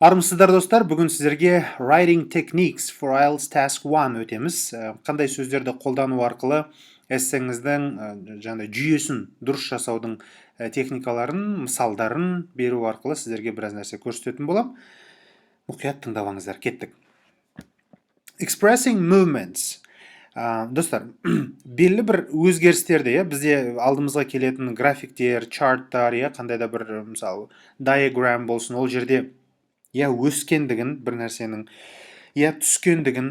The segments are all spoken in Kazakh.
Армысыздар достар, бүгін сіздерге Writing Techniques for IELTS Task 1 өтеміз. Қандай сөздерді қолдану арқылы эссеңіздің жүйесін дұрыс жасаудың техникаларын, мысалдарын беру арқылы сіздерге біраз нәрсе көрсететін болам. Мұқият тыңдап кеттік. Expressing movements. Достар, белгілі бір өзгерістерді, бізде алдымызға келетін графиктер, чарттар, қандай да бір мысалы диаграмм болсын, ол жерде өскендігін, бір нәрсенің түскендігін,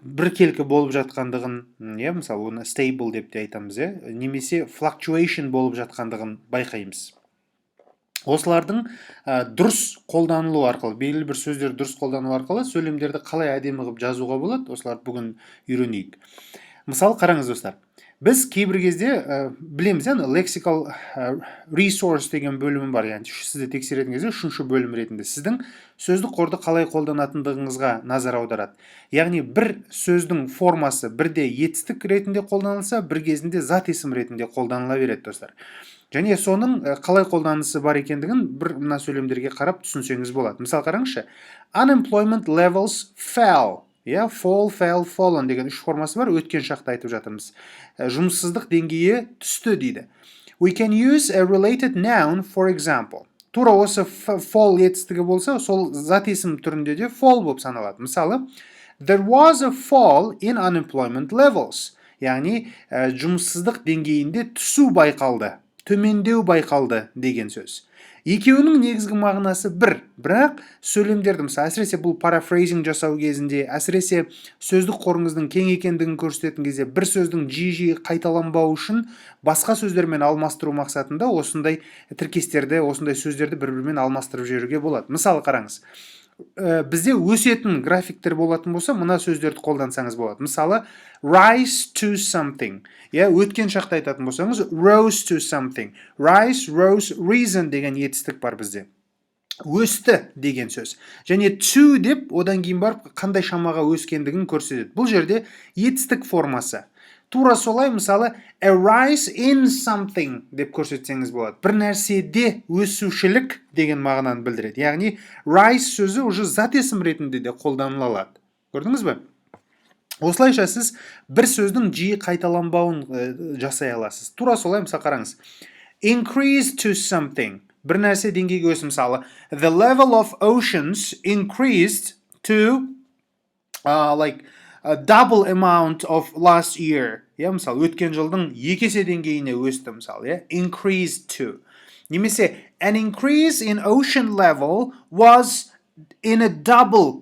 біркелкі болып жатқандығын, мысалы оны stable деп те айтамыз, немесе fluctuation болып жатқандығын байқаймыз. Осылардың дұрыс қолданылу арқылы, белгілі бір сөздер дұрыс қолдану арқылы сөйлемдерді қалай әдемі қылып жазуға болады, осыларды бүгін үйренейік. Мысалы, қараңыз достар, біз кейбір кезде білеміз, lexical resource деген бөлімі бар, сізді тексеретін кезде үшінші бөлім ретінде сіздің сөздік қорды қалай қолданатындығыңызға назар аударады. Яғни бір сөздің формасы бірде етістік ретінде қолданылса, бір кезінде зат есім ретінде қолданыла береді достар. Және соның қалай қолданысы бар екендігін бір мына сөйлемдерге қарап түсінсеңіз болады. Мысалы қараңызшы, unemployment levels fell. Fall, fell, fallen деген үш формасы бар, өткен шақта айтып жатырмыз. Жұмыссыздық деңгейі түсті дейді. We can use a related noun, for example. Тура осы fall етістігі болса, сол зат есім түрінде де fall болып саналады. Мысалы, there was a fall in unemployment levels. Яғни, жұмыссыздық деңгейінде түсу байқалды, төмендеу байқалды деген сөз. Екеуінің негізгі мағынасы бір, бірақ сөйлемдерді, мысалы, әсіресе бұл парафрейзинг жасау кезінде, әсіресе сөздік қорыңыздың кең екендігін көрсететін кезде бір сөздің жиі қайталанбау үшін басқа сөздермен алмастыру мақсатында осындай тіркестерді, осындай сөздерді бір-бірімен алмастырып жіберуге болады. Мысалы, қараңыз, бізде өсетін графиктер болатын болса, мына сөздерді қолдансаңыз болады. Мысалы, rise to something. Өткен шақта айтатын болсаңыз, rose to something. Rise, rose, reason деген етістік бар бізде. Өсті деген сөз. Және to деп, одан кейін барып қандай шамаға өскендігін көрсетеді. Бұл жерде етістік формасы. Тура солай, мысалы, a rise in something деп көрсетсеңіз болады. Бір нәрседе өсушілік деген мағынаны білдіреді. Яғни, rise сөзі уже зат есім ретінде де қолданыла алады. Көрдіңіз бе? Осылайша сіз бір сөздің жиі қайталанбауын жасай аласыз. Тура солай, мысалы, қараңыз. Increase to something. Бір нәрсе деңгейге өсі, мысалы, the level of oceans increased to a double amount of last year. Мысалы, өткен жылдың екі есе деңгейіне өсті, мысалы, increased to. Немесе, an increase in ocean level was in a double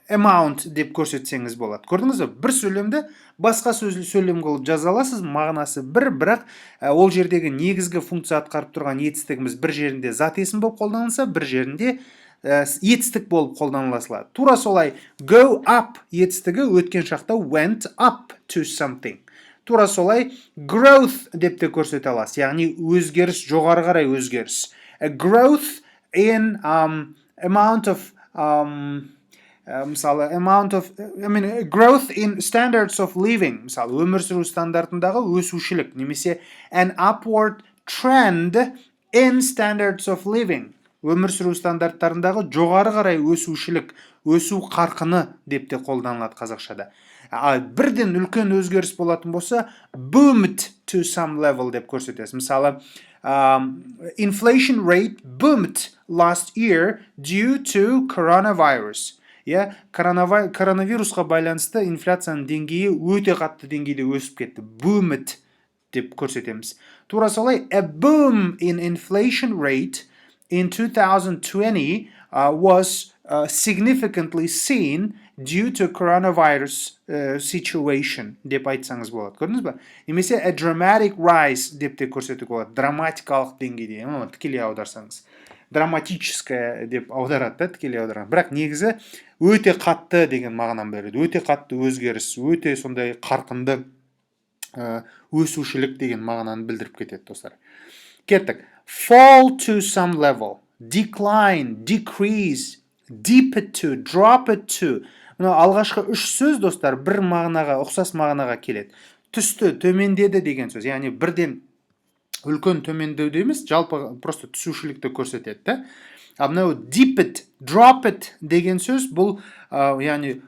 amount деп көрсетсеңіз болады. Көрдіңіз бе? Бір сөйлемді басқа сөйлем қылып жаза аласыз, мағынасы бір, бірақ ол жердегі негізгі функция атқарып тұрған етістігіміз бір жерінде зат есім болып қолданылса, бір жерінде етістік болып қолданыласылады. Тура солай, go up етістігі өткен шақта went up to something. Тура солай, growth деп те көрсете аласыз. Яғни өзгеріс, жоғары қарай өзгеріс. A growth in amount of мысалы, growth in standards of living, мысалы, өмір сүру стандартындағы өсушілік, немесе an upward trend in standards of living, өмір сүру стандарттарындағы жоғары қарай өсушілік, өсу қарқыны деп те қолданылады қазақшада. Бірден үлкен өзгеріс болатын болса, boomed to some level деп көрсетесіз. Мысалы, inflation rate boomed last year due to coronavirus. Коронавирусқа байланысты инфляцияның деңгейі өте қатты деңгейде өсіп кетті. Boomed деп көрсетеміз. Тура солай, a boom in inflation rate in 2020 was significantly seen due to coronavirus situation деп айтсаңыз болады. Көрдіңіз бе? Немесе a dramatic rise деп те көрсетуге болады. Драматикалық деңгейде, тікелей аударсаңыз. Драматическая деп аударады, тікелей аударады. Бірақ негізі өте қатты деген мағынаны береді. Өте қатты өзгеріс, өте сондай қарқынды өсушілік деген мағынаны білдіріп кетеді, достар. Кеттік. Fall to some level, decline, decrease, dip it to, drop it to. Алғашқы үш сөз, достар, бір мағынаға, ұқсас мағынаға келеді. Түсті, төмендеді деген сөз. Яғни бірден үлкен төмендеуде емес, жалпы просто түсушілікті көрсетеді. ал мынау dip it, drop it деген сөз бұл яғни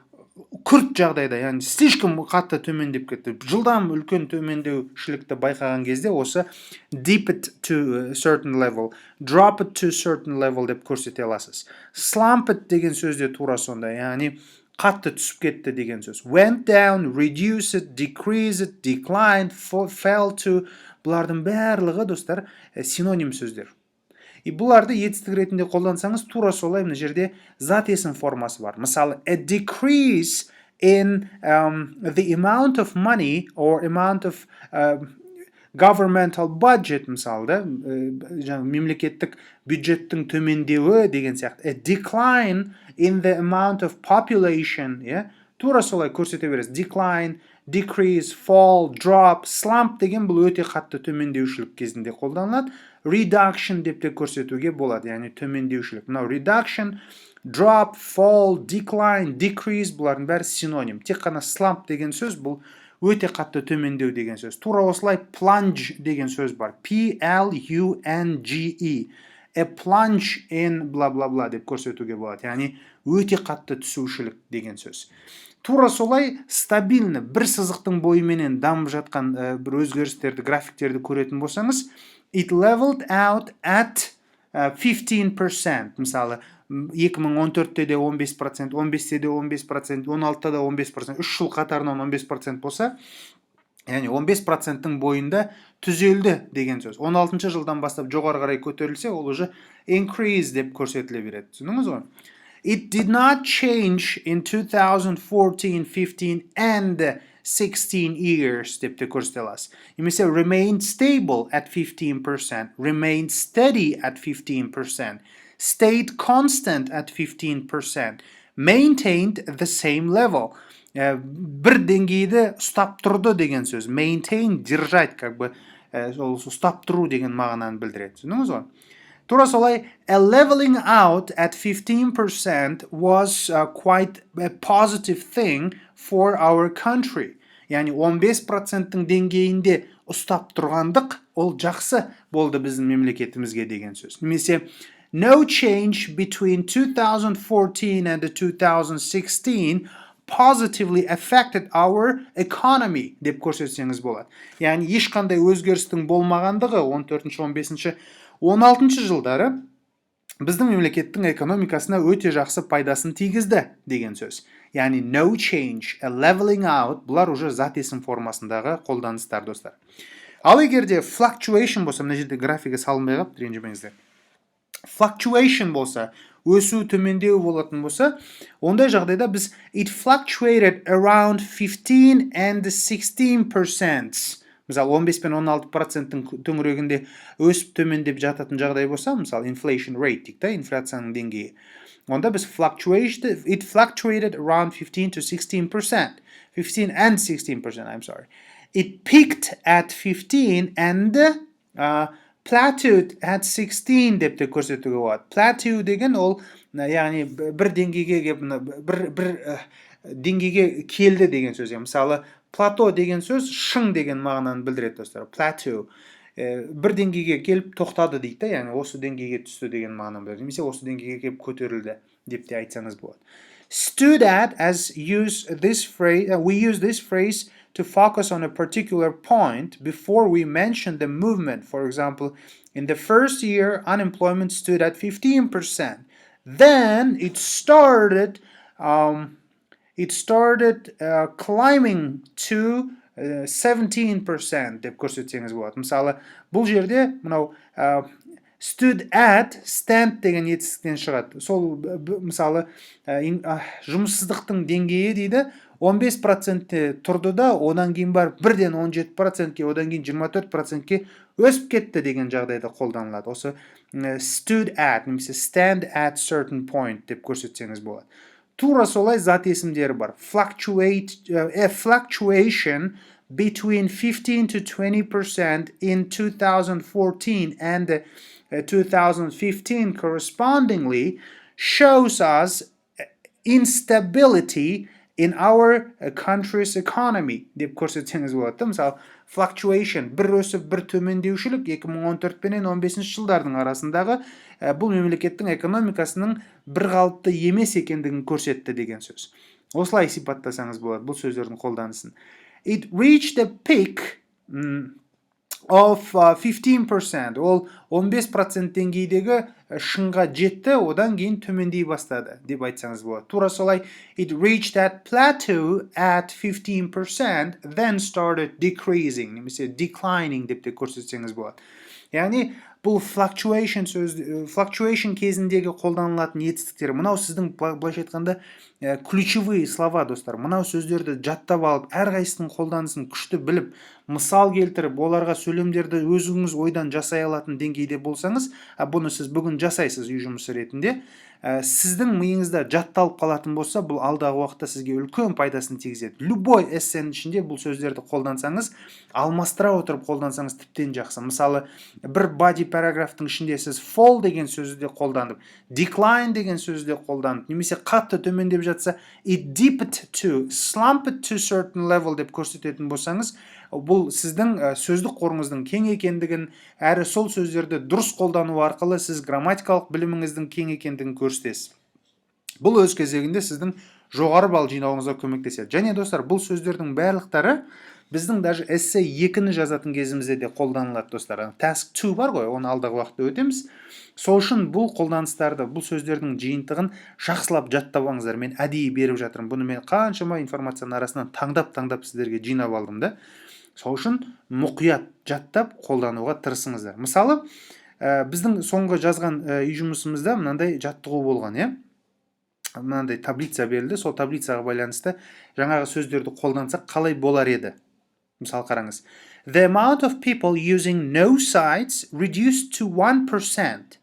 күрт жағдайда, яғни слишком қатты төмендеп кетті, жылдам үлкен төмендеушілікті байқаған кезде осы dip it to a certain level, drop it to a certain level деп көрсете аласыз. Slump it деген сөзде тура сондай, яғни қатты түсіп кетті деген сөз. Went down, reduce it, decrease it, declined, fell to, бұлардың барлығы достар синоним сөздер. И бұларды етістік ретінде қолдансаңыз тура солай мына жерде зат есім формасы бар. Мысалы, a decrease in the amount of money or amount of governmental budget, мысалы да, мемлекеттік бюджеттің төмендеуі деген сияқты. A decline in the amount of population, тура солай көрсете бересіз. Decline, decrease, fall, drop, slump деген бұл өте қатты төмендеушілік кезінде қолданылады. Reduction деп те көрсетуге болады, яғни төмендеушілік. Мынау reduction, drop, fall, decline, decrease бұлардың бәрі синоним. Тек қана slump деген сөз бұл өте қатты төмендеу деген сөз. Тура осылай plunge деген сөз бар. P-L-U-N-G-E. A plunge in bla bla bla деп көрсетуге болады. Яғни өте қатты түсушілік деген сөз. Тура солай стабильны бір сызықтың бойыменен дамып жатқан бір өзгерістерді, графиктерді көретін болсаңыз, it leveled out at 15%. Мысалы, 2014-те де 15%, 15-те де 15%, 16-та да 15%, 3 жыл қатарынан 15% болса, яғни 15%-тың бойында түзелді деген сөз. 16-шы жылдан бастап жоғары қарай көтерілсе, ол уже increase деп көрсетіле береді. Түсіндіңіз ғой? It did not change in 2014, 15 and 16 years деп те көрсете аласыз. Немесе remained stable at 15%, remained steady at 15%, stayed constant at 15%, maintained the same level. Бір деңгейді ұстап тұрды деген сөз. Maintain, держать, как бы ұстап тұру деген мағынаны білдіреді. Түсіндіңіз ғой? Тура солай, a leveling out at 15% was quite a positive thing for our country. Яғни 15%-тің деңгейінде ұстап тұрғандық, ол жақсы болды біздің мемлекетімізге деген сөз. Немесе, no change between 2014 and 2016 positively affected our economy деп көрсетсеңіз болады. Яғни ешқандай өзгерістің болмағандығы 14-15 16 жылдары біздің мемлекеттің экономикасына өте жақсы пайдасын тигізді деген сөз. Яғни no change, a leveling out, бұлар уже зат есім формасындағы қолданыстар достар. Ал егерде fluctuation болса, мына жерде графигі салынбай қалыпты, ренжімеңіздер. Fluctuation болса, өсу төмендеу болатын болса, ондай жағдайда біз it fluctuated around 15 and 16%. Мысалы, 15 пен 16%-тың төңірегінде өсіп төмендеп жататын жағдай болса, мысалы, inflation rate дейік, инфляцияның деңгейі. Онда біз it fluctuated around 15 to 16%. 15 and 16%, I'm sorry. It peaked at 15 and plateaued at 16 деп те көрсетуге болады. Plateau деген ол, яғни бір деңгейге келді деген сөз. Мысалы, плато деген сөз шың деген мағынаны білдіреді достар. Plateau. Бір деңгейге келіп тоқтады дейді, яғни осы деңгейге түсті деген мағынаны білдіреді. Немесе осы деңгейге келіп көтерілді деп те айтсаңыз болады. Stood at, as we use this phrase to focus on a particular point before we mention the movement. For example, in the first year, unemployment stood at 15%. Then it started climbing to 17% деп көрсетсеңіз болады. Мысалы, бұл жерде мынау stood at, stand деген етістіктен шығады. Сол мысалы жұмыссыздықтың деңгейі дейді 15%-те тұрды да, одан кейін бар бірден 17%-ке, одан кейін 24%-ке өсіп кетті деген жағдайда қолданылады. Осы stood at, немесе stand at certain point деп көрсетсеңіз болады. Тура солай зат есімдері бар. A fluctuation between 15 to 20% in 2014 and 2015 correspondingly shows us instability in our country's economy деп көрсетсеңіз болады. Мысалы, fluctuation, бір өсіп, бір төмендеушілік 2014 пенен 15 жылдардың арасындағы бұл мемлекеттің экономикасының бір қалыпты емес екендігін көрсетті деген сөз. Осылай сипаттасаңыз болады бұл сөздердің қолданысын. It reached a peak of 15%. Ол 15% деңгейдегі шыңға жетті, одан кейін төмендей бастады деп айтсаңыз болады. Тура солай, it reached that plateau at 15%, then started decreasing, немесе declining деп те көрсетсеңіз болады. Яғни бұл fluctuation кезіндегі қолданылатын етістіктер. Мынау сіздің былайша айтқанда ключевые слова, достар. Мынау сөздерді жаттап алып, әрқайсының қолданысын күшті біліп, мысал келтіріп, оларға сөйлемдерді өзіңіз ойдан жасай алатын деңгейде болсаңыз, бұны сіз бүгін жасайсыз үй жұмысы ретінде, сіздің миыңызда жатталып қалатын болса, бұл алдағы уақытта сізге үлкен пайдасын тигізеді. Любой эссенің ішінде бұл сөздерді қолдансаңыз, алмастыра отырып қолдансаңыз тіптен жақсы. Мысалы, бір body параграфтың ішінде сіз fall деген сөзді де қолданып, decline деген сөзді де қолданып, немесе қатты төмендеп жатса, it dipped to, slumped to certain level деп көрсететін болсаңыз, бұл сіздің сөздік қорыңыздың кең екендігін, әрі сол сөздерді дұрыс қолдану арқылы сіз грамматикалық біліміңіздің кең екендігін көрсетесіз. Бұл өз кезегінде сіздің жоғары балл жинауыңызға көмектеседі. Және достар, бұл сөздердің барлықтары біздің даже эссе 2-ні жазатын кезімізде де қолданылады, достар. Task 2 бар ғой, оны алдағы уақытта өтеміз. Сол үшін бұл қолданыстарды, бұл сөздердің жиынтығын жақсылап жаттап алыңыздар. Мен әдейі беріп жатырмын. Бұны мен қаншама информацияның арасынан таңдап сіздерге жинап алдым да. Сол үшін мұқият жаттап қолдануға тырысыңыздар. Мысалы, біздің соңғы жазған үй жұмысымызда мынандай жаттығу болған, мынандай таблица берілді. Сол таблицаға байланысты жаңағы сөздерді қолдансақ қалай болар еді? Мысалы қараңыз. The amount of people using no sites reduced to 1%.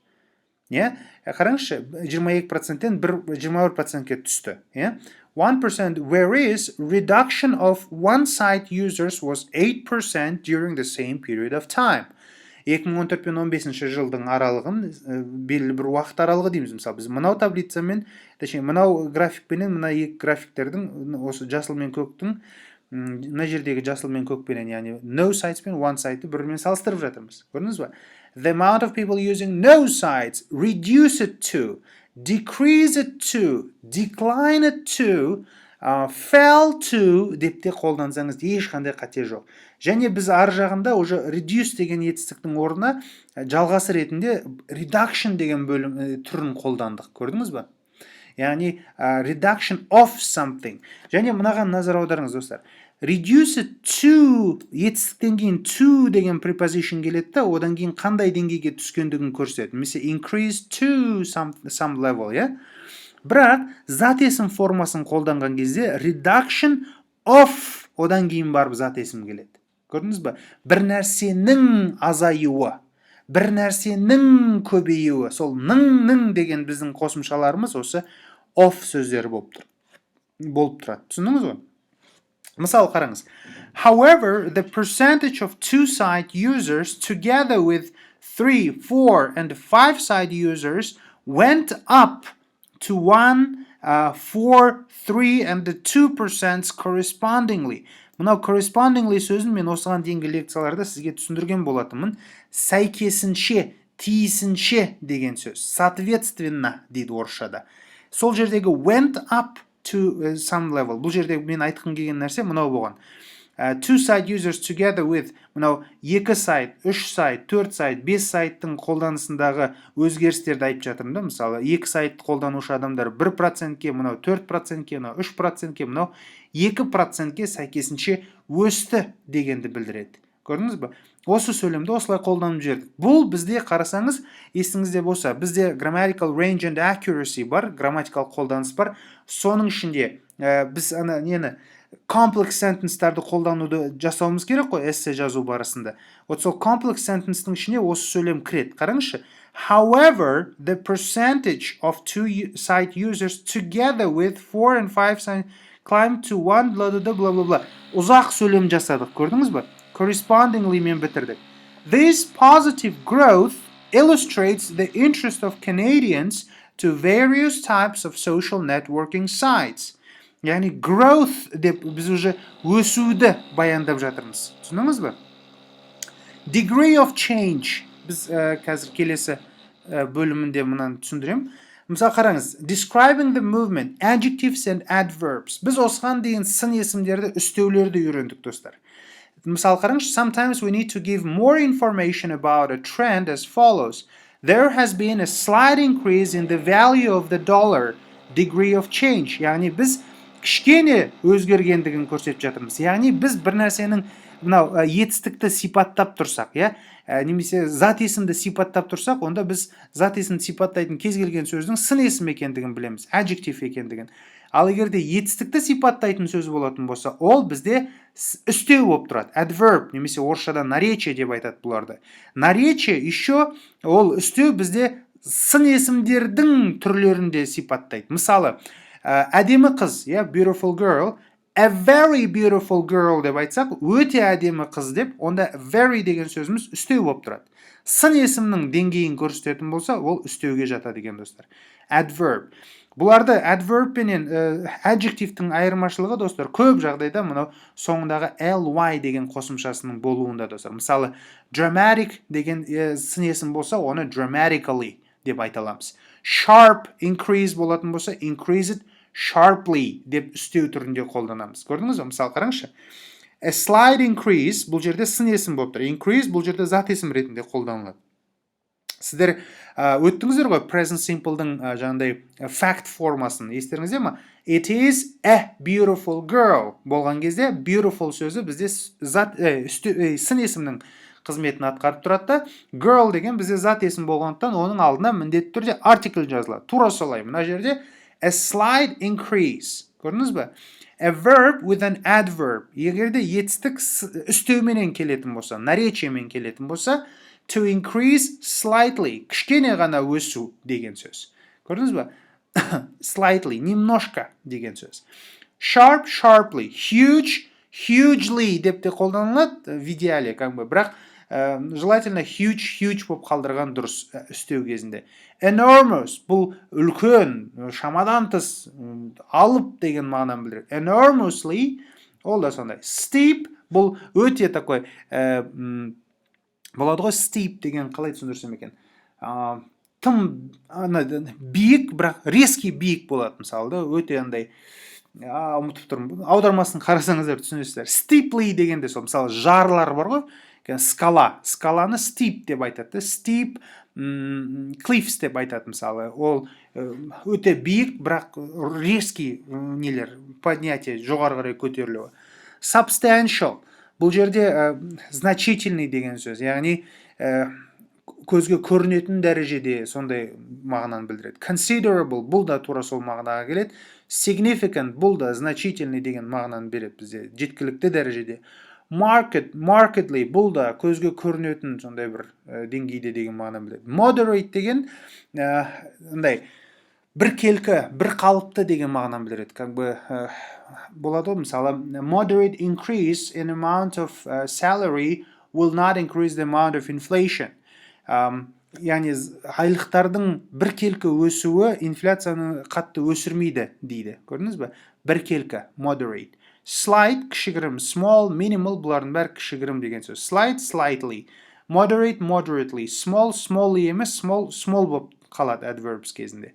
Қараңызшы, 22%-тен 21%-ке түсті. 1%, whereas reduction of one-site users was 8% during the same period of time. 2014 пен 15 жылдың аралығын, белгілі бір уақыт аралығы дейміз. Мысалы, біз мынау таблицамен, мынау графикпенен, мына екі графиктердің, осы жасыл мен көктің, мына жердегі жасыл мен көкпенен, яғни no sites пен one site'ты бірімен салыстырып жатырмыз. Көрдіңіз ба? The amount of people using no sites reduced to, decreased to, declined to, fell to деп те қолдансаңыз ешқандай қате жоқ. Және біз ар жағында уже reduce деген етістіктің орнына жалғасы ретінде reduction деген бөлім түрін қолдандық. Көрдіңіз ба? Яғни reduction of something. Және мынаған назар аударыңыз, достар. Reduce to етістіктен кейін to деген preposition келеді, одан кейін қандай деңгейге түскендігін көрсетеді. Немесе increase to some level, Бірақ зат есім формасын қолданған кезде reduction of одан кейін барып зат есім келеді. Көрдіңіз ба? Бір нәрсенің азаюы, бір нәрсенің көбеюі, сол ның деген біздің қосымшаларымыз осы of сөздері болып тұрады. Түсіндіңіз ғой? Мысалы қараңыз. However, the percentage of two-side users together with 3, 4, and 5-side users went up to 1, 4, 3, and 2% correspondingly. Мынау correspondingly сөзін мен осыған дейінгі лекцияларда сізге түсіндірген болатынмын. Сәйкесінше, тиісінше деген сөз. Соответственно дейді орысшада. Сол жердегі went up to some level. Бұл жерде мен айтқым келген нәрсе мынау болған. Two side users together with, мынау 2 сайт, 3 сайт, 4 сайт, 5 сайттың қолданысындағы өзгерістерді айтып жатырмын да. Мысалы, 2 сайт қолданушы адамдар 1%-ке, мынау 4%-ке, мынау 3%-ке, мынау 2%-ке сәйкесінше өсті дегенді білдіреді. Көрдіңіз ба? Осы сөйлемді осылай қолданып жүрдік. Бұл бізде қарасаңыз, есіңізде болса, бізде grammatical range and accuracy бар, грамматикалық қолданыс бар. Соның ішінде біз complex sentence-тарды қолдануды жасауымыз керек қой, эссе жазу барысында. Сол complex sentence-тің ішіне осы сөйлем кіреді. Қараңызшы. However, the percentage of two-side users together with 4 and 5 sides climbed to 1, blah, blah, blah, blah, blah. Ұзақ сөйлем жасадық, көрдіңіз ба? Correspondingly мен бітірдік. This positive growth illustrates the interest of Canadians to various types of social networking sites. яғни growth деп біз уже өсуді баяндап жатырмыз. Түсіндіңіз бе? Degree of change. Біз қазір келесі бөлімінде мынаны түсіндірем. Мысалы қараңыз, describing the movement, adjectives and adverbs. Біз осыған дейін сын есімдерді, үстеулерді үйрендік, достар. Мысалы қараңыз, sometimes we need to give more information about a trend as follows. There has been a slight increase in the value of the dollar, degree of change. Яғни біз кішкене өзгергендігін көрсетіп жатырмыз. Яғни біз бір нәрсенің мынау етістікті сипаттап тұрсақ, немесе зат есімді сипаттап тұрсақ, онда біз зат есімді сипаттайтын кез келген сөздің сын есім екендігін білеміз, adjective екендігін. Ал егер де етістікті сипаттайтын сөз болатын болса, ол бізде үстеу болып тұрады. Adverb, немесе орысшада наречие деп айтады бұларды. Наречие еще ол үстеу бізде сын есімдердің түрлерінде сипаттайды. Мысалы, әдемі қыз, beautiful girl, a very beautiful girl деп айтсақ, өте әдемі қыз деп, онда very деген сөзіміз үстеу болып тұрады. Сын есімнің деңгейін көрсететін болса, ол үстеуге жатады екен, достар. Adverb. Бұларды adverb пенен adjective'тің айырмашылығы, достар, көп жағдайда мынау соңындағы ly деген қосымшасының болуында, достар. Мысалы, dramatic деген сын есім болса, оны dramatically деп айта аламыз. Sharp, increase болатын болса, increase it sharply деп үстеу түрінде қолданамыз. Көрдіңіз бе? Мысалы қараңызшы. A slight increase бұл жерде сын есім болып тұр. Increase бұл жерде зат есім ретінде қолданылады. Сіздер өттіңіздер ғой present simple'дың жаңағыдай fact формасын естеріңізде ме? It is a beautiful girl болған кезде beautiful сөзі бізде сын есімнің қызметін атқарып тұрады да, girl деген бізде зат есім болғандықтан оның алдына міндетті түрде article жазылады. Тура солай. Мына жерде a slight increase. Көрдіңіз бе? A verb with an adverb. Егерде етістік үстеуменен келетін болса, наречиемен келетін болса, to increase slightly, кішкене ғана өсу деген сөз. Көрдіңіз бе? Slightly, немножко деген сөз. Sharp, sharply, huge, hugely деп те қолданылады в идеале, бірақ желательно huge болып қалдырған дұрыс үстеу кезінде. Enormous бұл үлкен, шамадан тыс, алып деген мағынаны білдіреді. Enormously ол да сондай. Steep бұл өте такой болады ғой, steep деген қалай түсіндірсем екен. Тым биік, бірақ резкий биік болады, мысалы да, өте андай ұмытып тұрмын. Аудармасын қарасаңыздар түсінесіздер. Steeply дегенде сол, мысалы жарлар бар ғой, скала, скаланы steep деп айтады. Steep cliffs деп айтады, мысалы. Ол өте биік, бірақ резкий нелер, поднятие, жоғары қарай көтерілуі. Substantial бұл жерде значительный деген сөз, яғни көзге көрінетін дәрежеде сондай мағынаны білдіреді. Considerable бұл да тура сол мағынаға келеді. Significant бұл да значительный деген мағынаны береді бізде, жеткілікті дәрежеде. Markedly бұл да көзге көрінетін сондай бір деңгейде деген мағынаны біледі. Moderate деген біркелкі, бір қалыпты деген мағынаны білдіреді. Болады ғой, мысалы, moderate increase in amount of salary will not increase the amount of inflation. Яғни айлықтардың біркелкі өсуі инфляцияны қатты өсірмейді дейді. Көрдіңіз бе? Біркелкі, moderate. Slight, кішігірім, small, minimal, бұлардың бәрі кішігірім деген сөз. Slight, slightly. Moderate, moderately. Small, smallly емес, small болып қалады adverbs кезінде.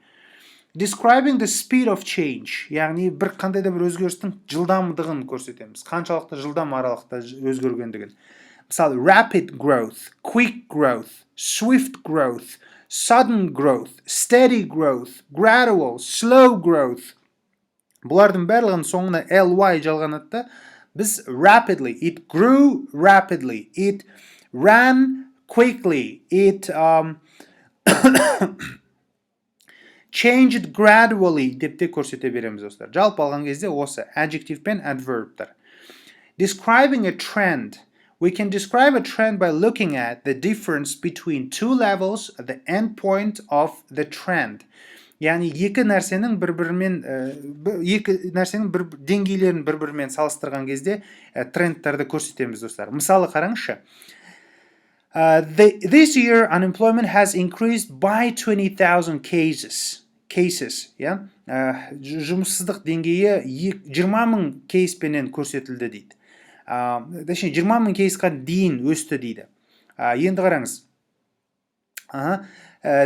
Describing the speed of change, яғни бір қандай да бір өзгерістің жылдамдығын көрсетеміз. Қаншалықты жылдам аралықта өзгергендігін. Мысалы, rapid growth, quick growth, swift growth, sudden growth, steady growth, gradual, slow growth. Бұлардың барлығын соңына ly жалғанады да, біз rapidly, it grew rapidly, it ran quickly, it changed gradually деп те көрсете береміз, достар. Жалпы алған кезде осы adjective пен adverb'тар. Describing a trend. We can describe a trend by looking at the difference between two levels at the end point of the trend. Яғни екі нәрсенің деңгейлерін бір-бірімен салыстырған кезде трендтарды көрсетеміз, достар. Мысалы қараңызшы. This year unemployment has increased by 20,000 cases. cases, yeah? Жұмыссыздық деңгейі 20.000 кейспенен көрсетілді дейді. Точнее, 20.000 кейсқа дейін өсті дейді. Енді қараңыз.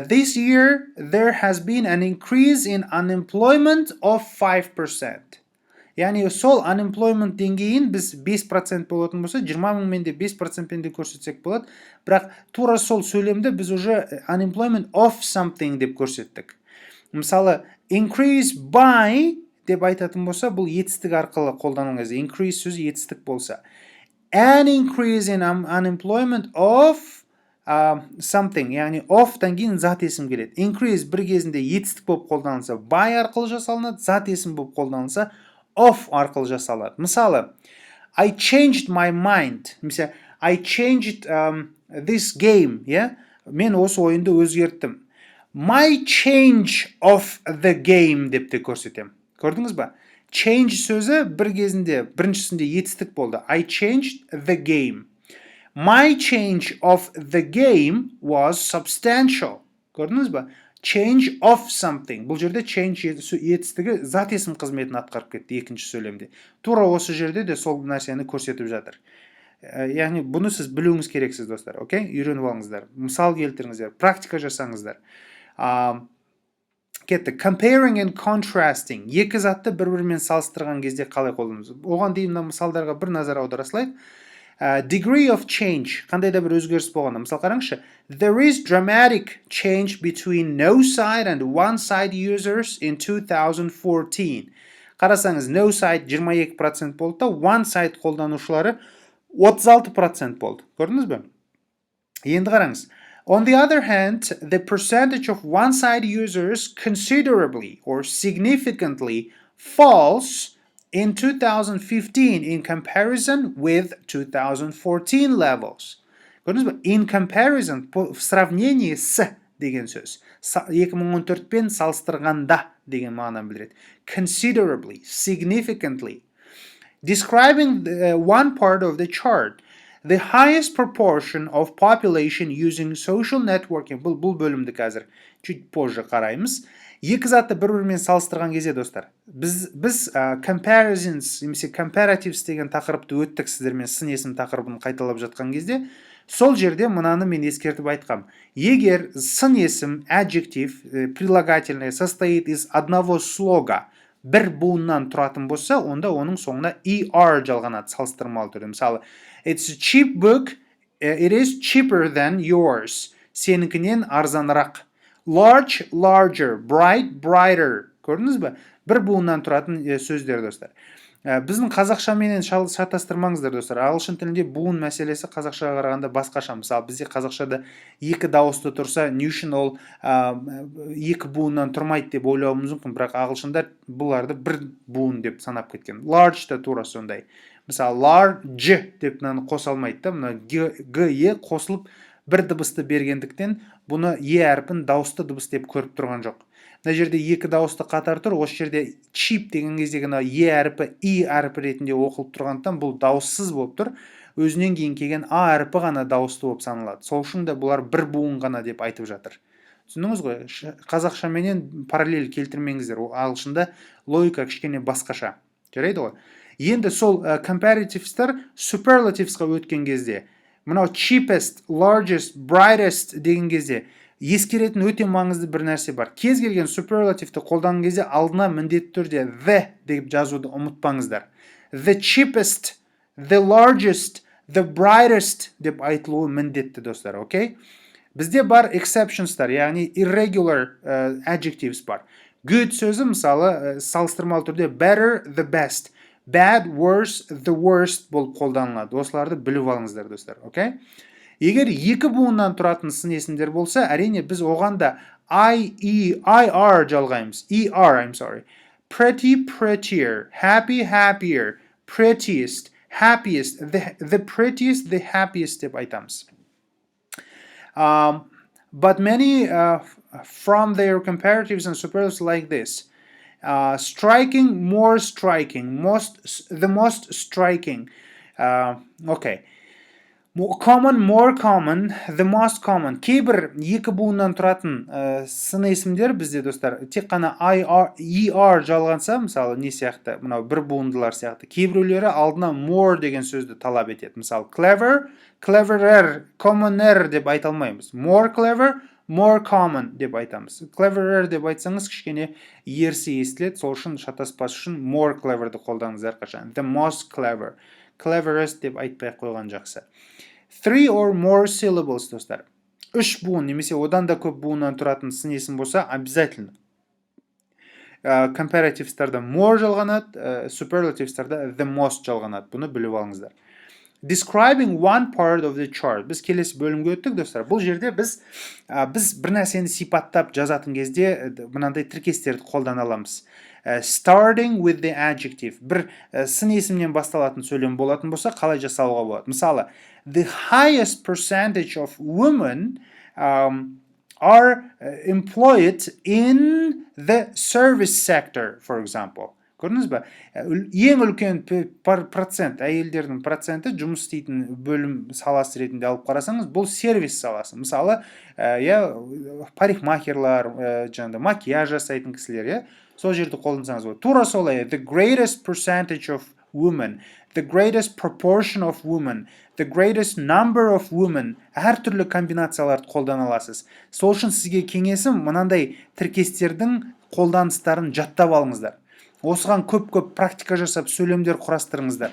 This year there has been an increase in unemployment of 5%. Яғни сол unemployment деңгейін біз 5% болатын болса, 20.000 де 5%-пен де көрсетсек болады. Бірақ тура сол сөйлемді біз уже unemployment of something деп көрсеттік. Мысалы, increase by деп айтатын болса, бұл етістік арқылы қолданылған кезде. Increase сөзі етістік болса. An increase in unemployment of something, яғни of-тан кейін зат есім келеді. Increase бір кезінде етістік болып қолданылса, by арқылы жасалынады, зат есім болып қолданылса, of арқылы жасалады. Мысалы, I changed my mind. Мысалы, I changed this game, yeah? Мен осы ойынды өзгерттім. My change of the game деп те көрсетем. Көрдіңіз ба? Change сөзі бір кезінде, біріншісінде етістік болды. I changed the game. My change of the game was substantial. Көрдіңіз ба? Change of something. Бұл жерде change етістігі зат есім қызметін атқарып кетті екінші сөйлемде. Тура осы жерде де сол нәрсені көрсетіп жатыр. Яғни бұны сіз білуіңіз керексіз, достар. Окей? Үйреніп алыңыздар. Мысал келтіріңіздер, практика жасаңыздар. Кетті. Comparing and contrasting. Екі затты бір-бірімен салыстырған кезде қалай қолданамыз? Оған дейін мына мысалдарға бір назар аударасылайық. Degree of change. Қандай да бір өзгеріс болғанда. Мысал қараңызшы. There is dramatic change between no side and one side users in 2014. Қарасаңыз, no side 22% болды да, one side қолданушылары 36% болды. Көрдіңіз бе? Енді қараңыз. On the other hand, the percentage of one-side users considerably or significantly falls in 2015 in comparison with 2014 levels. Көрдіңіз бе? In comparison, в сравнении с деген сөз. 2014-пен салыстырғанда деген мағынаны білдіреді. Considerably, significantly. Describing one part of the chart, the highest proportion of population using social networking. Бұл бөлімді қазір чуть позже қараймыз. Екі затты бір-бірімен салыстырған кезде, достар, біз comparisons, немесе comparatives деген тақырыпты өттік сіздермен сын есім тақырыбын қайталап жатқан кезде, сол жерде мынаны мен ескертіп айтқам. Егер сын есім, adjective, прилагательное состоит из одного слога, бір буыннан тұратын болса, онда оның соңына er жалғанады, салыстырмалы түрде. Мысалы, it's a cheap book, it is cheaper than yours. Сенікінен арзанырақ. Large, larger, bright, brighter. Көрдіңіз бе? Бір буыннан тұратын сөздер, достар. Біздің қазақшаменен шатастырмаңыздар, достар. Ағылшын тілінде буын мәселесі қазақшаға қарағанда басқаша. Мысалы, бізде қазақшада екі дауысты тұрса, не үшін ол екі буыннан тұрмайды деп ойлауымыз мүмкін, бірақ ағылшындар бұларды бір буын деп санап кеткен. Large та тура сондай. Мысалы, large деп қоса алмайды да, мына г-е қосылып бір дыбысты бергендіктен, бұны е әрпін дауысты дыбыс деп көріп тұрған жоқ. Мына жерде екі дауысты қатар тұр, осы жерде cheap деген кездегі е әрпі и әрпі ретінде оқылып тұрғандықтан бұл дауыссыз болып тұр. Өзінен кейін келген а әрпі ғана дауысты болып саналады. Сол үшін де бұлар бір буын ғана деп айтып жатыр. Түсіндіңіз ғой? Қазақшаменен параллель келтірмеңіздер. Ағылшында логика кішкене басқаша. Жарайды ғой? Енді сол comparatives-тар superlatives-қа өткен кезде, мынау cheapest, largest, brightest деген кезде ескеретін өте маңызды бір нәрсе бар. Кез келген superlative-ті қолданған кезде алдына міндетті түрде the деп жазуды ұмытпаңыздар. The cheapest, the largest, the brightest деп айтылуы міндетті, достар, окей? Бізде бар exceptions-тар, яғни irregular adjectives бар. Good сөзі, мысалы, салыстырмалы түрде better, the best. Bad, worse, the worst болып қолданылады. Осыларды біліп алыңыздар, достар, окей? Егер екі буыннан тұратын сын есімдер болса, әрине біз оғанда IR жалғаймыз. I'm sorry. Pretty, prettier. Happy, happier. Prettiest, happiest. The prettiest, the happiest деп айтамыз. But many from their comparatives and superlatives like this. Striking, more striking, the most striking. Okay. Common, more common, the most common. Кейбір екі буыннан тұратын сын есімдер бізде достар тек қана er жалғанса, мысалы не сияқты, мынау бір буындылар сияқты. Кейбіреулері алдына more деген сөзді талап етеді. Мысалы clever, cleverer, commoner деп айта алмаймыз. More clever, more common деп айтамыз. Cleverer деп айтсаңыз кішкене ерсі естіледі, сол үшін шатаспас үшін more cleverді қолданыңыз әрқашан. The most clever, cleverest деп айтпай қойған жақсы. 3 or more syllables достар. 3 буын немесе одан да көп буыннан тұратын сын есім болса, обязательно. Comparative'старда more жалғанады, superlative'старда the most жалғанады. Бұны біліп алыңыздар. Describing one part of the chart. Біз келесі бөлімге өттік достар. Бұл жерде біз бір нәрсені сипаттап жазатын кезде мынандай тіркестерді қолдана аламыз. Starting with the adjective. Бір сын есімнен басталатын сөйлем болатын болса, қалай жасауға болады? Мысалы, the highest percentage of women are employed in the service sector, for example. Көрдіңіз бе? Ең үлкен процент, әйелдердің проценті жұмыс істейтін бөлім саласы ретінде алып қарасаңыз, бұл сервис саласы. Мысалы, парикмахерлар, макияж жасайтын кісілер, сол жерді қолдансаңыз болады. Тура солай, the greatest percentage of women, the greatest proportion of women, the greatest number of women, әртүрлі комбинацияларды қолдана аласыз. Сол үшін сізге кеңесім мынандай тіркестердің қолданыстарын жаттап алыңыздар. Осыған көп практика жасап сөйлемдер құрастырыңыздар.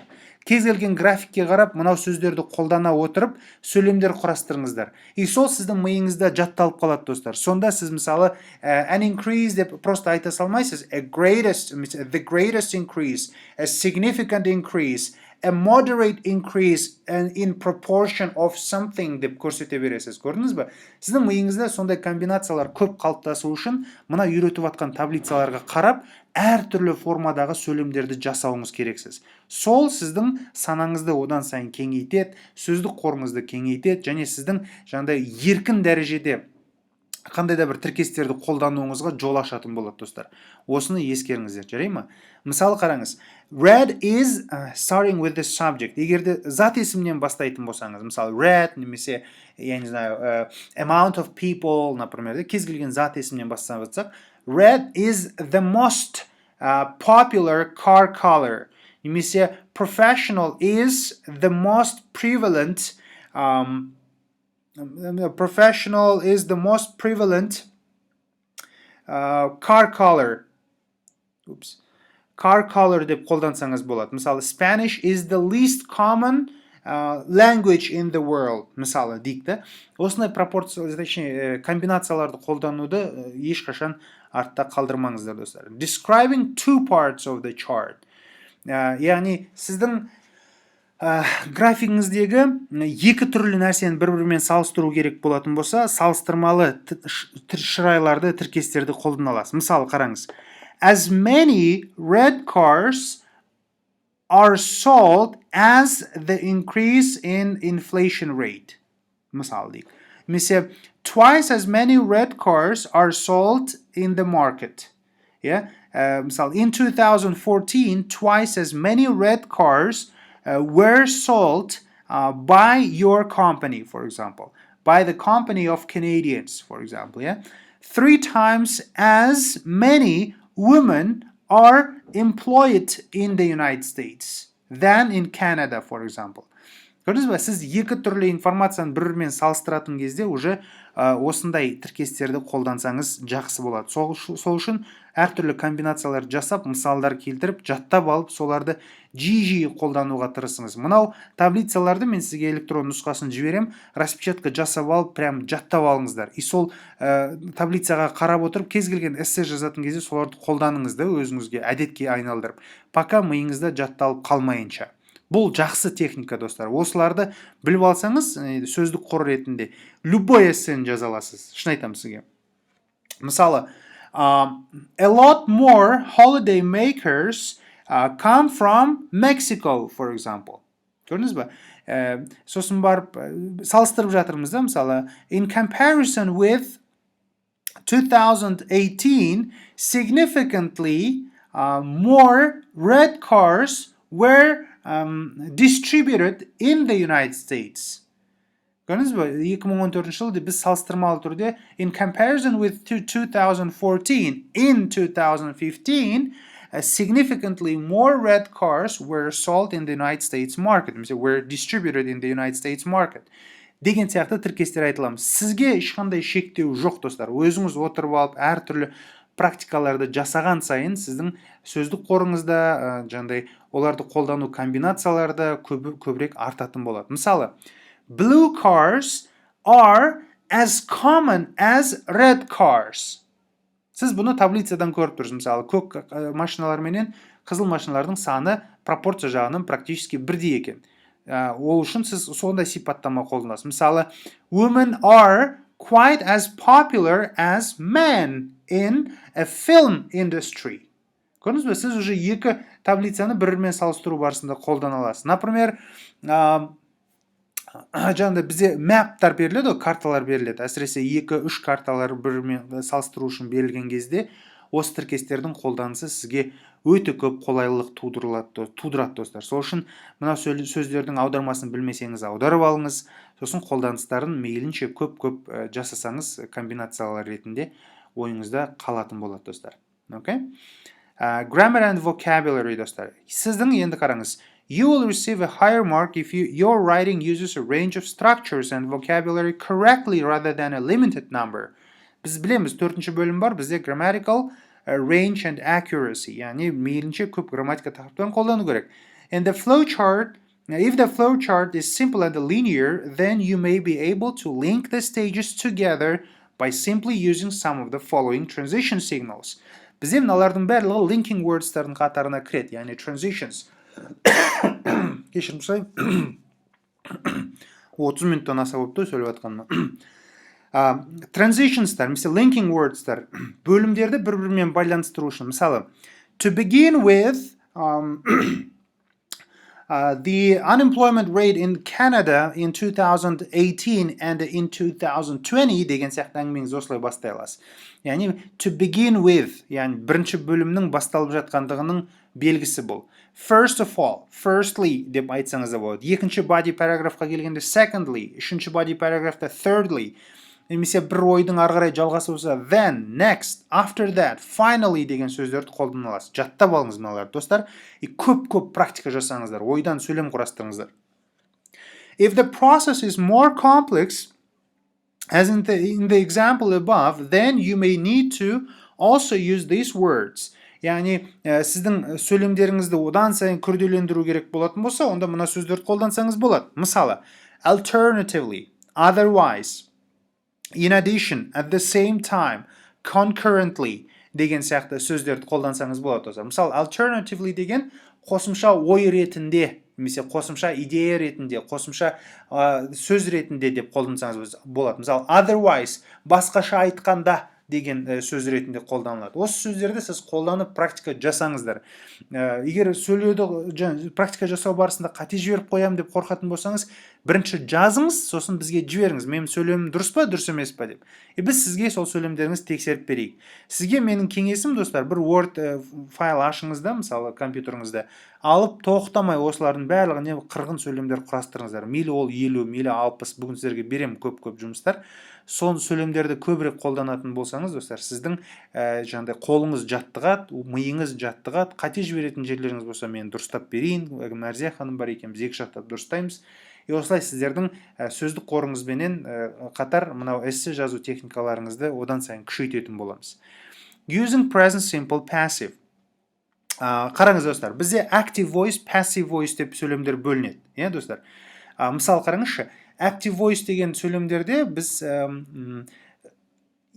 Кез келген графикке қарап, мынау сөздерді қолдана отырып, сөйлемдер құрастырыңыздар. И сол сіздің миыңызда жатталып қалады достар. Сонда сіз мысалы an increase деп просто айта салмайсыз. The greatest increase, a significant increase, a moderate increase in proportion of something деп көрсете бересіз. Көрдіңіз бе? Сіздің миыңызда сондай комбинациялар көп қалыптасу үшін мына үйретіп атқан таблицаларға қарап, әртүрлі формадағы сөйлемдерді жасауыңыз керексіз. Сол сіздің санаңызды одан сайын кеңейтеді, сөздік қорыңызды кеңейтеді, және сіздің жаңағыдай еркін дәрежеде қандай да бір тіркестерді қолдануыңызға жол ашатын болады достар. Осыны ескеріңіздер, жарай ма? Мысалы қараңыз. Red is starting with the subject. Егерде зат есімнен бастайтын болсаңыз, мысалы red немесе, я не знаю, amount of people, например, кез келген зат есімнен бастасақ, red is the most popular car color. Немесе professional is the most prevalent professional is the most prevalent car color. Car color деп қолдансаңыз болады. Мысалы, Spanish is the least common language in the world. Мысалы, дейікті. Осындай комбинацияларды қолдануды ешқашан артта қалдырмаңыздар достар. Describing two parts of the chart. Яғни, сіздің графигіңіздегі екі түрлі нәрсені бір-бірімен салыстыру керек болатын болса, салыстырмалы шырайларды, тіркестерді қолдана аласыз. Мысалы, қараңыз. As many red cars are sold as the increase in inflation rate. Мысалы дейік. Немесе, twice as many red cars are sold in the market. Мысалы, in 2014, twice as many red cars were sold by your company, for example, by the company of Canadians, for example. 3 times as many women are employed in the United States than in Canada, for example. Көрдіңіз бе, сіз екі түрлі информацияны бір-бірімен салыстыратын кезде уже осындай тіркестерді қолдансаңыз жақсы болады. Сол үшін әртүрлі комбинациялар жасап, мысалдар келтіріп, жаттап алып, соларды жиі қолдануға тырысыңыз. Мынау таблицаларды мен сізге электрон нұсқасын жіберем, распечатка жасап алып, прям жаттап алыңыздар. И сол таблицаға қарап отырып, кез келген эссе жазатын кезде соларды қолданыңызды өзіңізге әдетке айналдырып, пока миыңызда жатталып қалмайынша. Бұл жақсы техника достар. Осыларды біліп алсаңыз, сөздік қор ретінде любой эссені жаза аласыз. Шын айтамын сізге. Мысалы, a lot more holiday makers come from Mexico, for example. Көрдіңіз бе? Сосын барып салыстырып жатырмыз да, мысалы, in comparison with 2018, significantly more red cars were distributed in the United States. Көрдіңіз бе? 2014 жылы біз салыстырмалы түрде in comparison with 2014, in 2015, significantly more red cars were sold in the United States market, were distributed in the United States market. Деген сияқты тіркестер айтыламыз. Сізге ешқандай шектеу жоқ, достар. Өзіңіз отырып алып, әртүрлі практикаларды жасаған сайын сіздің сөздік қорыңызда жаңағыдай оларды қолдану комбинацияларда көбірек артатын болады. Мысалы, blue cars are as common as red cars. Сіз бұны таблицадан көріп тұрсыз. Мысалы, көк машиналар менен қызыл машиналардың саны пропорция жағынан практически бірдей екен. Ол үшін сіз сондай сипаттама қолданасыз. Мысалы, women are quite as popular as men in a film industry. Көрдіңіз бе? Сіз уже екі таблицаны бір-бірімен салыстыру барысында қолдана аласыз. Например, жаңағыдай бізде мәптар беріледі, карталар беріледі. Әсіресе 2-3 карталар бір-бірімен салыстыру үшін берілген кезде осы тіркестердің қолданысы сізге өте көп қолайлылық тудырады, достар. Сол үшін мына сөздердің аудармасын білмесеңіз аударып алыңыз, сосын қолданыстарын мейлінше көп жасасаңыз комбинациялар ретінде ойыңызда қалатын болады, достар. Okay? Grammar and vocabulary, достар. Сіздің енді қараңыз. You will receive a higher mark if your writing uses a range of structures and vocabulary correctly rather than a limited number. Біз білеміз, 4-ші бөлім бар, бізде grammatical, range and accuracy, яғни мейлінше көп грамматика тақырыптарын қолдану керек. And the flow chart, if the flow chart is simple and linear, then you may be able to link the stages together by simply using some of the following transition signals. Бізде мыналардың барлығы linking words-тардың қатарына кіреді, яғни transitions. Кешірім сұраймын. 30 минуттан аса болыпты сөйлеп жатқаныма. Transitionстар, мысалы linking words'тар, бөлімдерді бір-бірімен байланыстыру үшін. Мысалы, to begin with, the unemployment rate in Canada in 2018 and in 2020 деген сияқты әңгімеңіз осылай бастай аласыз. Яғни, to begin with, яғни бірінші бөлімнің басталып жатқандығының белгісі бұл. First of all, firstly деп айтсаңыз да болады. Екінші body параграфқа келгенде secondly, үшінші body параграфта thirdly, немесе бір ойдың арғарай жалғасы болса then, next, after that, finally деген сөздерді қолдана аласыз. Жаттап алыңыз мыналарды, достар. Көп практика жасаңыздар, ойдан сөйлем құрастырыңыздар. If the process is more complex, as in the example above, then you may need to also use these words. Яғни, сіздің сөйлемдеріңізді одан сайын күрделендіру керек болатын болса, онда мына сөздерді қолдансаңыз болады. Мысалы, alternatively, otherwise, in addition, at the same time, concurrently деген сияқты сөздерді қолдансаңыз болады. Мысалы, alternatively деген қосымша ой ретінде, немесе қосымша идея ретінде, қосымша сөз ретінде деп қолдансаңыз болады. Мысалы, otherwise, басқаша айтқанда деген сөз ретінде қолданылады. Осы сөздерді сіз қолданып практика жасаңыздар. Егер сөйлеуді практика жасау барысында қате жіберіп қоямын деп қорқатын болсаңыз, бірінші жазыңыз, сосын бізге жіберіңіз. Менің сөйлемім дұрыс па, дұрыс емес па деп. Біз сізге сол сөйлемдеріңізді тексеріп берейік. Сізге менің кеңесім, достар, бір Word файл ашыңызда, мысалы компьютеріңізде, алып тоқтамай осылардың барлығын 40 сөйлемдер құрастырыңыздар. Мейлі ол 50, мейлі 60, бүгін сіздерге берем көп жұмыстар. Сон сөйлемдерді көбірек қолданатын болсаңыз, достар, сіздің жаңағыдай қолыңыз жаттығады, миыңыз жаттығады, қате жіберетін жерлеріңіз болса мен дұрыстап берейін, Мәрзия ханым бар екен, біз екі жақтап дұрыстаймыз. Осылай сіздердің сөздік қорыңызбенен қатар мынау эссе жазу техникаларыңызды одан сайын күшейтетін боламыз. Using present simple passive. Қараңыз, достар, бізде active voice, passive voice деп сөйлемдер бөлінеді. Достар, мысал қараңызшы, active voice деген сөйлемдерде біз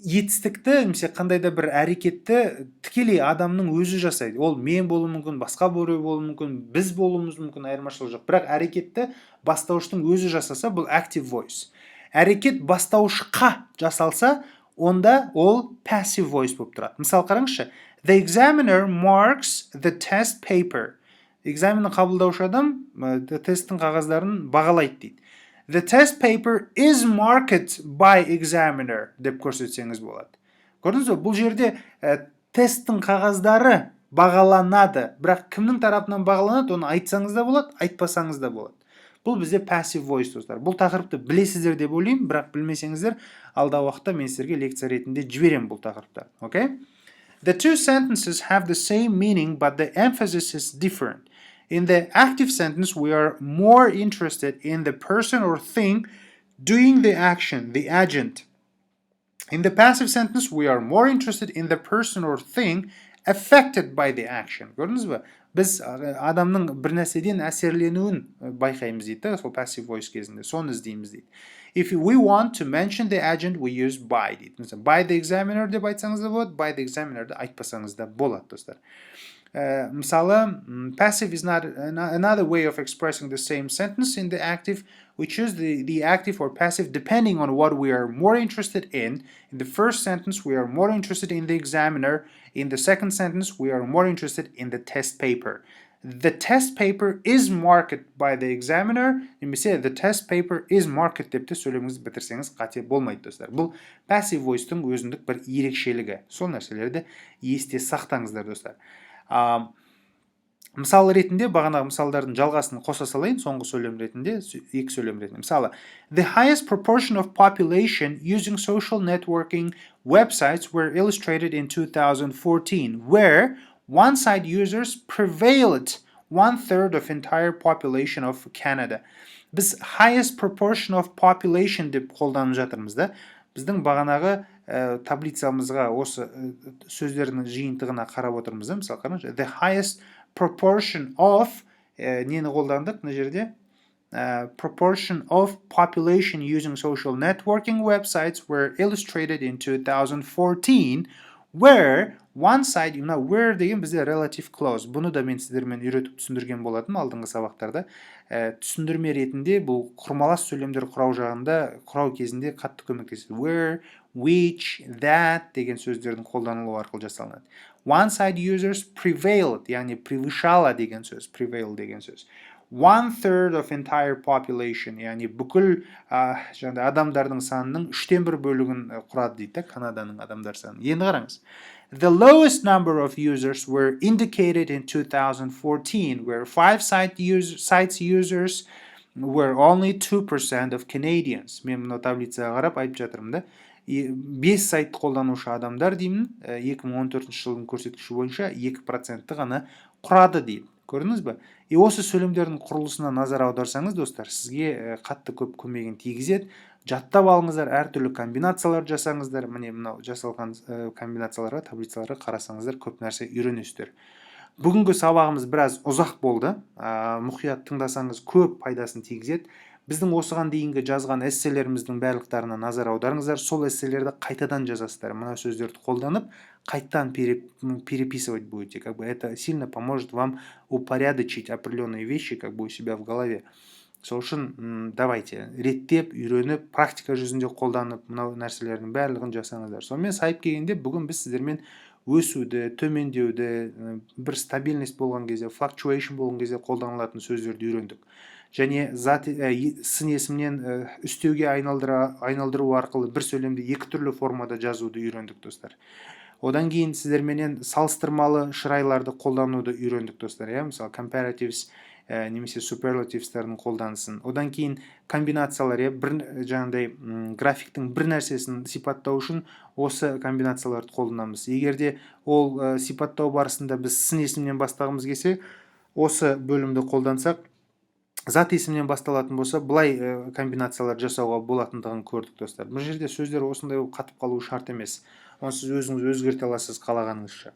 етістікті, немесе қандай да бір әрекетті тікелей адамның өзі жасайды. Ол мен болуы мүмкін, басқа біреу болуы мүмкін, біз болуымыз мүмкін, айырмашылық жоқ. Бірақ әрекетті бастауыштың өзі жасаса, бұл active voice. Әрекет бастауышқа жасалса, онда ол passive voice болып тұрады. Мысал қараңызшы, the examiner marks the test paper. Экзаменді қабылдаушы адам тесттің қағаздарын бағалайды дейді. The test paper is marked by examiner деп көрсетсеңіз болады. Көрдіңіз бе? Бұл жерде тесттің қағаздары бағаланады. Бірақ кімнің тарапынан бағаланады, оны айтсаңыз да болады, айтпасаңыз да болады. Бұл бізде passive voice достар. Бұл тақырыпты білесіздер деп ойлаймын, бірақ білмесеңіздер, алдағы уақытта мен сіздерге лекция ретінде жіберемін бұл тақырыпты. Okay? The two sentences have the same meaning, but the emphasis is different. In the active sentence, we are more interested in the person or thing doing the action, the agent. In the passive sentence, we are more interested in the person or thing affected by the action. Gördünüz mü? Biz adamның бір нәрседен әсерленуін байқаймыз дейді, сол passive voice кезінде, соны іздейміз дейді. If we want to mention the agent, we use by дейді. Mesela, by the examiner деп айтсаңыз да болады, by the examiner де айтпасаңыз да болады, достар. Мысалы, passive is not another way of expressing the same sentence. In the active, we choose the active or passive depending on what we are more interested in. In the first sentence, we are more interested in the examiner. In the second sentence, we are more interested in the test paper. The test paper is marked by the examiner. Немесе the test paper is marked деп те сөйлеміңізді бітірсеңіз қате болмайды, достар. Бұл passive voice-тың өзіндік бір ерекшелігі. Сол нәрселерді есте сақтаңыздар, достар. Мысал ретінде бағанағы мысалдардың жалғасын қоса салайын, соңғы сөйлем ретінде, екі сөйлем ретінде. Мысалы, the highest proportion of population using social networking websites were illustrated in 2014, where one-site users prevailed 1/3 of entire population of Canada. Біз highest proportion of population деп қолданып жатырмыз да. Біздің бағанағы таблицамызға осы сөздердің жиынтығына қарап отырмыз да. Мысалы, қараңызшы, the highest proportion of нені қолдандық мына жерде? Proportion of population using social networking websites were illustrated in 2014, where one side, where деген бізде relative clause. Бұны да мен сіздермен үйретіп түсіндірген болатым алдыңғы сабақтарда. Түсіндірме ретінде бұл құрмалас сөйлемдер құрау жағында, құрау кезінде қатты көмектеседі. Where, which, that деген сөздердің қолданылуы арқылы жасалынады. One side users prevailed, яғни превышала деген сөз, prevail деген сөз. 1/3 of entire population, яғни бүкіл адамдардың санының 1/3 бөлігін құрады дейді, Канаданың адамдар саны. Енді қараңыз. The lowest number of users were indicated in 2014, where 5 sites users were only 2% of Canadians. Мен мына таблицаға қарап айтып жатырмын да. 5 сайт қолданушы адамдар деймін, 2014 жылдың көрсеткіші бойынша 2%-ті ғана құрады дейді. Көрдіңіз бе? Осы сөйлемдердің құрылысына назар аударсаңыз, достар, сізге қатты көп көмегін тигізеді. Жаттап алыңыздар, әртүрлі комбинациялар жасаңыздар. Міне мынау жасалған комбинацияларға, таблицаларға қарасаңыздар, көп нәрсе үйренесіздер. Бүгінгі сабағымыз біраз ұзақ болды. Мұқият тыңдасаңыз көп пайдасын тигізеді. Біздің осыған дейінгі жазған эсселеріміздің барлықтарына назар аударыңыздар. Сол эсселерді қайтадан жазасыздар. Мына сөздерді қолданып, қайтадан переписывать будете. Это сильно поможет вам упорядочить определенные вещи у себя в голове. Сол үшін давайте реттеп, үйреніп, практика жүзінде қолданып, мынау нәрселердің барлығын жасаңыздар. Сонымен сайып келгенде бүгін біз сіздермен өсуді, төмендеуді, бір стабильность болған кезде, fluctuation болған кезде қолданылатын сөздерді үйрендік. Және сын есімнен үстеуге айналдыру арқылы бір сөйлемді екі түрлі формада жазуды үйрендік, достар. Одан кейін сіздерменен салыстырмалы шырайларды қолдануды үйрендік, достар. Мысалы, comparatives немесе superlatives'тардың қолданысын. Одан кейін комбинациялар, жаңағыдай графиктің бір нәрсесін сипаттау үшін осы комбинацияларды қолданамыз. Егерде ол сипаттау барысында біз сын есімнен бастағымыз келсе, осы бөлімді қолдансақ, зат есімнен басталатын болса, бұлай комбинациялар жасауға болатындығын көрдік, достар. Бұл жерде сөздер осындай қатып қалуы шарт емес. Оны сіз өзіңіз өзгерте аласыз қалағаныңызша.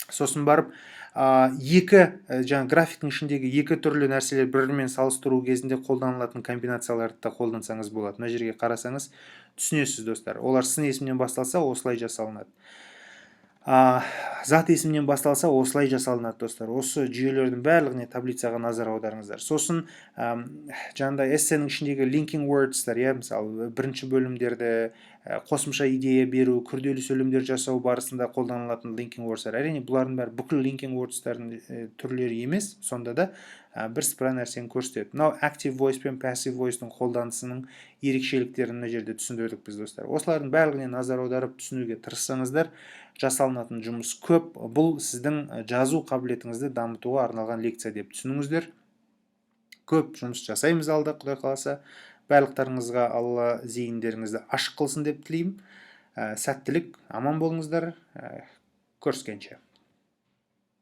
Сосын барып, графиктің ішіндегі екі түрлі нәрселер бірімен салыстыру кезінде қолданылатын комбинацияларды да қолдансаңыз болады. Мына жерге қарасаңыз түсінесіз, достар. Олар сын есімнен басталса, осылай жасалынады. Зат есімнен басталса, осылай жасалынады, достар. Осы жүйелердің барлығына таблицаға назар аударыңыздар. Сосын жаңағыдай эссенің ішіндегі linking words'тар, мысалы, бірінші бөлімдерді қосымша идея беру, күрделі сөйлемдер жасау барысында қолданылатын linking words'тар. Әрине, бұлардың бәрі бүкіл linking words'тардың түрлері емес, сонда да бірсыпыра нәрсені көрсетеді. Мынау active voice пен passive voice'ның қолданысының ерекшеліктерін мына жерде түсіндірдік біз, достар. Осылардың барлығына назар аударып түсінуге тырыссаңыздар, жасалынатын жұмыс көп. Бұл сіздің жазу қабілетіңізді дамытуға арналған лекция деп түсініңіздер. көп жұмыс жасаймыз алда, Құдай қаласа. Барлықтарыңызға Алла зейіндеріңізді ашық қылсын деп тілеймін. Сәттілік, аман болыңыздар. Көріскенше.